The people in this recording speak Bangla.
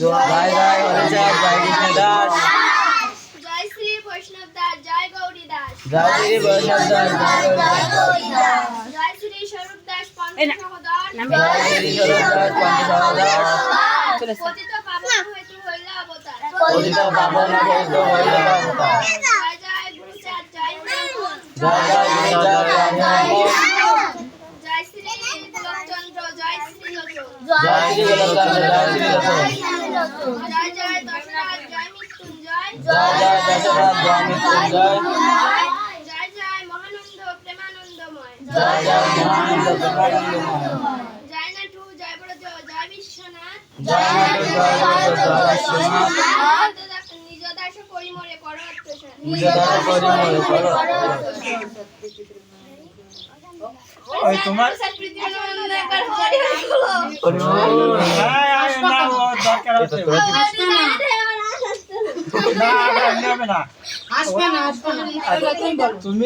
জয় জয় হরিচাঁদ জয় কৃষ্ণ দাস জয় শ্রী বৈষ্ণব দাস জয় গৌরী দাস জয় শ্রী বৈষ্ণব দাস জয় গৌরী দাস জয় শ্রী স্বরূপ দাস পঞ্চসহোদর জয় শ্রী স্বরূপ দাস পঞ্চসহোদর পতিত পাবন হেতু হইল অবতার পতিত পাবন হেতু হইল অবতার জয় জয় গুরুচাঁদ জয় মোহন জয় জয় গুরুচাঁদ জয় মোহন জয় শ্রী গোলকচন্দ্র জয় শ্রীলোচন জয় শ্রী গোলকচন্দ্র জয় শ্রীলোচন জয় জয় দশরথ জয় মৃত্যুঞ্জয় জয় জয় দশরথ জয় মৃত্যুঞ্জয় জয় জয় মহানন্দ প্রেমানন্দময় জয় জয় মহানন্দ প্রেমানন্দময় জয় নাটু জয় ব্রজ জয় বিশ্বনাথ জয় নাটু জয় ব্রজ জয় বিশ্বনাথ নিজ দাস করি মোরে কর অত্যাচার নিজ দাস করি মোরে কর অত্যাচার ওই তোমার দরকার আছে না, নেবে না। তুমি